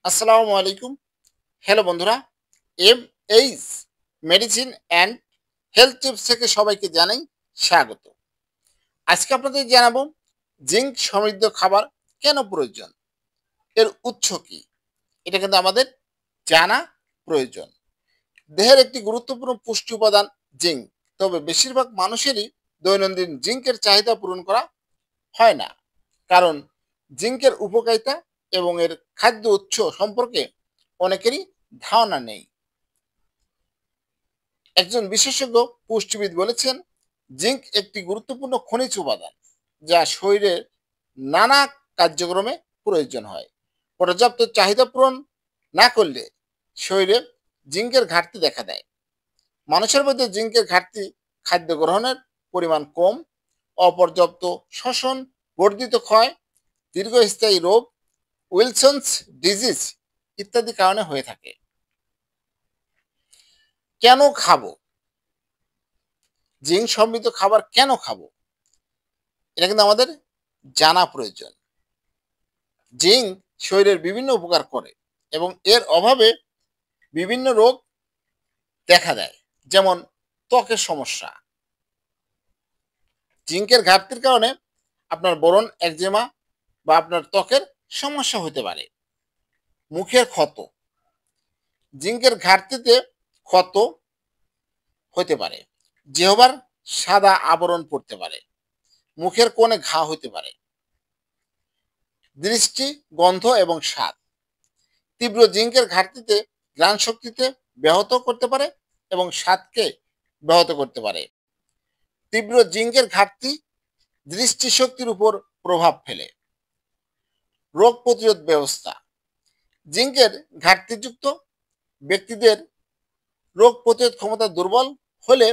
আসসালামু আলাইকুম। হ্যালো বন্ধুরা, H medicine and health tips থেকে সবাইকে জানাই স্বাগত। আজকে আপনাদের জানাবো জিঙ্ক সমৃদ্ধ খাবার কেন প্রয়োজন, এর উৎস কি, এটা কিন্তু আমাদের জানা প্রয়োজন। দেহের একটি গুরুত্বপূর্ণ পুষ্টি উপাদান জিঙ্ক, তবে বেশিরভাগ মানুষেরই দৈনন্দিন জিঙ্কের চাহিদা পূরণ করা হয় না, কারণ জিঙ্কের উপকারিতা এবং এর খাদ্য উৎস সম্পর্কে অনেকেরই ধারণা নেই। একজন বিশেষজ্ঞ পুষ্টিবিদ বলেছেন, জিঙ্ক একটি গুরুত্বপূর্ণ খনিজ উপাদান যা শরীরের নানা কার্যক্রমে প্রয়োজন হয়। পর্যাপ্ত চাহিদা পূরণ না করলে শরীরে জিঙ্কের ঘাটতি দেখা দেয়। মানুষের মধ্যে জিঙ্কের ঘাটতি খাদ্য গ্রহণের পরিমাণ কম, অপর্যাপ্ত শ্বসন, বর্ধিত ক্ষয়, দীর্ঘস্থায়ী রোগ, উইলসনস ডিজিজ ইত্যাদি কারণে হয়ে থাকে। কেন খাবো, জিঙ্ক সমৃদ্ধ খাবার কেন খাবো, এটা কিন্তু আমাদের জানা প্রয়োজন। জিঙ্ক শরীরের বিভিন্ন উপকার করে এবং এর অভাবে বিভিন্ন রোগ দেখা দেয়, যেমন ত্বকের সমস্যা। জিঙ্কের ঘাটতির কারণে আপনার ব্রণ, একজিমা বা আপনার ত্বকের সমস্যা হতে পারে। মুখের ক্ষত, জিঙ্কের ঘাটতিতে ক্ষত হতে পারে, জিহ্বার সাদা আবরণ পড়তে পারে, মুখের কোণে ঘা হতে পারে। দৃষ্টি, গন্ধ এবং স্বাদ, তীব্র জিঙ্কের ঘাটতিতে ঘ্রাণ শক্তিতে ব্যাহত করতে পারে এবং স্বাদকে ব্যাহত করতে পারে। তীব্র জিঙ্কের ঘাটতি দৃষ্টিশক্তির উপর প্রভাব ফেলে। রোগ প্রতিরোধ ব্যবস্থা, জিঙ্কের ঘাটতিযুক্ত ব্যক্তিদের রোগ প্রতিরোধ ক্ষমতা দুর্বল হলে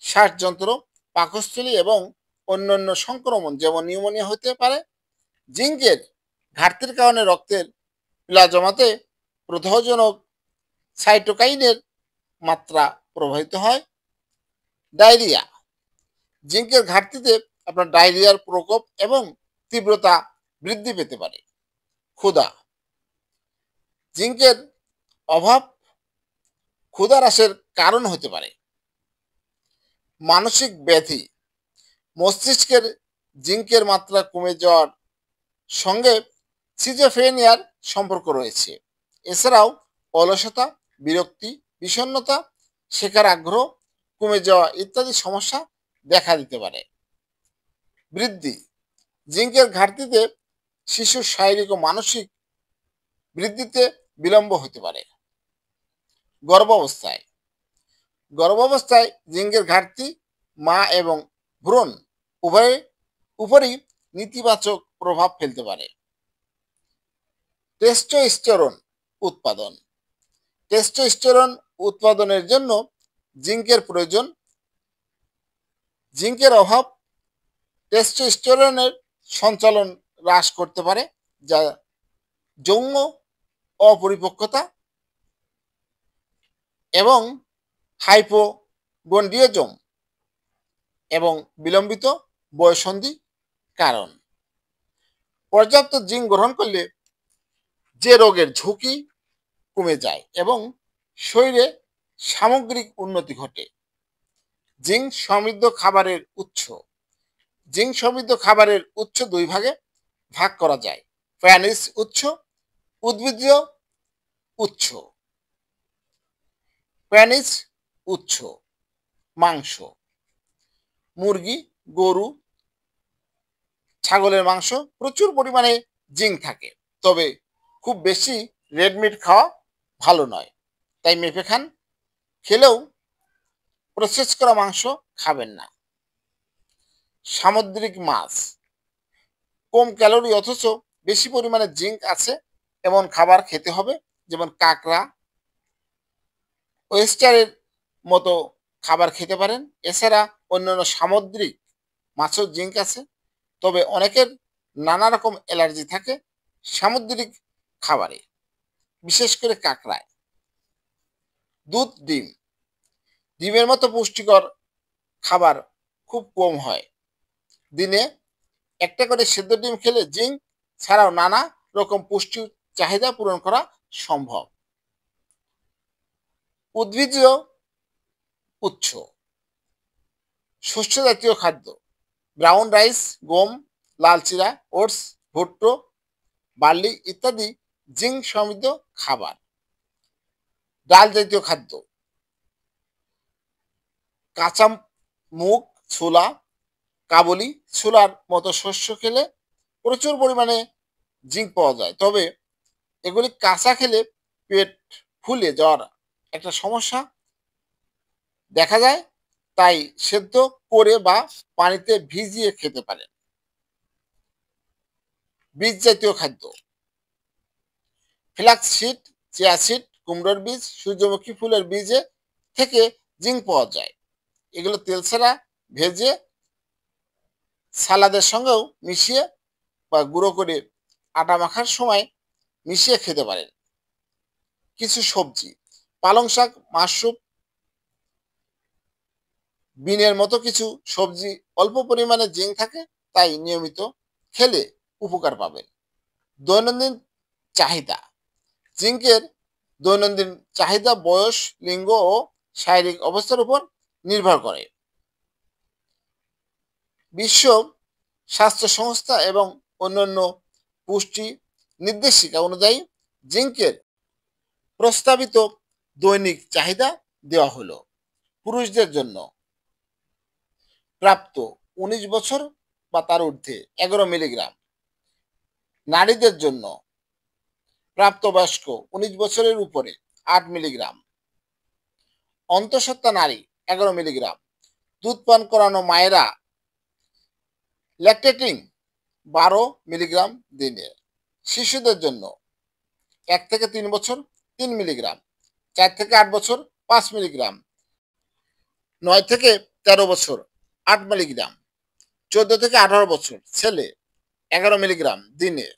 শ্বাসযন্ত্র, পাকস্থলী এবং অন্যান্য সংক্রমণ যেমন নিউমোনিয়া হতে পারে। জিঙ্কের ঘাটতির কারণে রক্তের প্লাজমাতে প্রদাহজনক সাইটোকাইনের মাত্রা প্রভাবিত হয়। ডায়রিয়া, জিঙ্কের ঘাটতিতে আপনার ডায়রিয়ার প্রকোপ এবং তীব্রতা বৃদ্ধি পেতে পারে। ক্ষুধা, জিঙ্কের অভাব ক্ষুধা হ্রাসের কারণ হতে পারে। মানসিক ব্যাধি, মস্তিষ্কের জিঙ্কের মাত্রা কমে যাওয়ার সঙ্গে সিজোফ্রেনিয়ার সম্পর্ক রয়েছে। এছাড়াও অলসতা, বিরক্তি, বিষণ্ণতা, শেখার আগ্রহ কমে যাওয়া ইত্যাদি সমস্যা দেখা দিতে পারে। বৃদ্ধি, জিঙ্কের ঘাটতিতে শিশুর শারীরিক ও মানসিক বৃদ্ধিতে বিলম্ব হতে পারে। গর্ভাবস্থায়, গর্ভাবস্থায় জিঙ্কের ঘাটতি মা এবং ভ্রূণ উভয়ের উপরই নেতিবাচক প্রভাব ফেলতে পারে। টেস্টোস্টেরন উৎপাদন, টেস্টোস্টেরন উৎপাদনের জন্য জিঙ্কের প্রয়োজন। জিঙ্কের অভাব টেস্টোস্টেরনের সঞ্চালন হ্রাস করতে পারে, যা যৌন অপরিপক্কতা এবং হাইপোগন্ড্রিয়াজম এবং বিলম্বিত বয়ঃসন্ধি কারণ। পর্যাপ্ত জিঙ্ক গ্রহণ করলে যে রোগের ঝুঁকি কমে যায় এবং শরীরে সামগ্রিক উন্নতি ঘটে। জিঙ্ক সমৃদ্ধ খাবারের উৎস, জিঙ্ক সমৃদ্ধ খাবারের উৎস দুই ভাগে ভাগ করা যায়: প্রাণীজ উৎস, উদ্ভিদীয় উৎস। প্রাণীজ উৎস, মাংস, মুরগি, গরু, ছাগলের মাংস প্রচুর পরিমাণে জিঙ্ক থাকে, তবে খুব বেশি রেড মিট খাওয়া ভালো নয়, তাই মেপে খান। খেলেও প্রসেস করা মাংস খাবেন না। সামুদ্রিক মাছ, কম ক্যালোরি অথচ বেশি পরিমাণে জিঙ্ক আছে এমন খাবার খেতে হবে, যেমন কাঁকড়া, ওয়েস্টারের মতো খাবার খেতে পারেন। এছাড়া অন্যান্য সামুদ্রিক মাছেও জিঙ্ক আছে, তবে অনেকের নানা রকম অ্যালার্জি থাকে সামুদ্রিক খাবারে, বিশেষ করে কাঁকড়ায়। দুধ, ডিম, ডিমের মতো পুষ্টিকর খাবার খুব কম হয়। দিনে একটা করে সেদ্ধ ডিম খেলে জিঙ্ক ছাড়াও নানা রকম পুষ্টি চাহিদা পূরণ করা সম্ভব। উদ্ভিজ্জ উৎস, শস্য জাতীয় খাদ্য, ব্রাউন রাইস, গম, লাল চিরা, ওটস, ভুট্টো, বার্লি ইত্যাদি জিঙ্ক সমৃদ্ধ খাবার। ডাল জাতীয় খাদ্য, কাঁচা মুগ, ছোলা, কাবুলি ছোলার মতো শস্য খেলে প্রচুর পরিমাণে জিঙ্ক পাওয়া যায়, তবে এগুলি কাঁচা খেলে পেট ফুলে যাওয়ার একটা সমস্যা দেখা যায়, তাই সেদ্ধ করে বা পানিতে ভিজিয়ে খেতে পারেন। বীজ জাতীয় খাদ্য, ফ্লাক্স সিড, চিয়া সিড, কুমড়োর বীজ, সূর্যমুখী ফুলের বীজে থেকে জিঙ্ক পাওয়া যায়। এগুলো তেল ছাড়া ভেজে সালাদের সঙ্গেও মিশিয়ে বা গুঁড়ো করে আটা মাখার সময় মিশিয়ে খেতে পারেন। কিছু সবজি, পালং শাক, মাশরুম, বিনের মতো কিছু সবজি অল্প পরিমাণে জিঙ্ক থাকে, তাই নিয়মিত খেলে উপকার পাবেন। দৈনন্দিন চাহিদা, জিঙ্কের দৈনন্দিন চাহিদা বয়স, লিঙ্গ ও শারীরিক অবস্থার উপর নির্ভর করে। বিশ্ব স্বাস্থ্য সংস্থা এবং অন্যান্য পুষ্টি নির্দেশিকা অনুযায়ী জিঙ্কের প্রস্তাবিত দৈনিক চাহিদা দেওয়া হলো। পুরুষদের জন্য প্রাপ্ত 19 বছর বা তার ঊর্ধ্বে 11 মিলিগ্রাম, নারীদের জন্য প্রাপ্তবয়স্ক 19 বছরের উপরে 8 মিলিগ্রাম, অন্তঃসত্ত্বা নারী 11 মিলিগ্রাম, দুধ পান করানো মায়েরা ল্যাকটেটিং 12 মিলিগ্রাম দিনে। শিশুদের জন্য 1 থেকে 3 বছর 3 মিলিগ্রাম, 4 থেকে 8 বছর 5 মিলিগ্রাম, 9 থেকে 13 বছর 8 মিলিগ্রাম, 14 থেকে 18 বছর ছেলে 11 মিলিগ্রাম দিনে,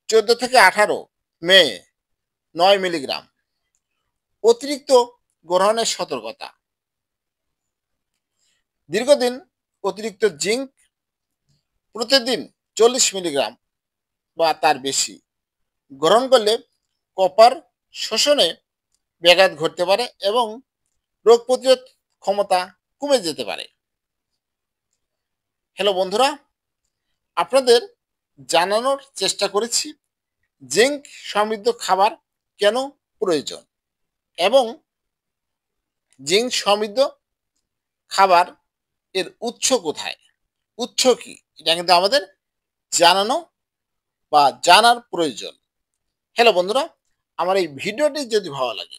14 থেকে 18 মেয়ে 9 মিলিগ্রাম। অতিরিক্ত গ্রহণের সতর্কতা, দীর্ঘদিন অতিরিক্ত জিঙ্ক প্রতিদিন 40 মিলিগ্রাম বা তার বেশি গ্রহণ করলে কপার শোষণে ব্যাঘাত ঘটতে পারে এবং রোগ প্রতিরোধ ক্ষমতা কমে যেতে পারে। হ্যালো বন্ধুরা, আপনাদের জানানোর চেষ্টা করেছি জিঙ্ক সমৃদ্ধ খাবার কেন প্রয়োজন এবং জিঙ্ক সমৃদ্ধ খাবার এর উৎস কোথায়, উৎস কি, এটা কিন্তু আমাদের জানানো বা জানার প্রয়োজন। হ্যালো বন্ধুরা, আমার এই ভিডিওটি যদি ভালো লাগে,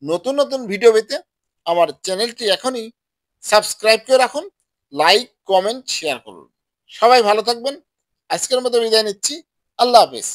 নতুন নতুন ভিডিও পেতে আমার চ্যানেলটি এখনই সাবস্ক্রাইব করে রাখুন, লাইক, কমেন্ট, শেয়ার করুন। সবাই ভালো থাকবেন। আজকের মতো বিদায় নিচ্ছি। আল্লাহ হাফেজ।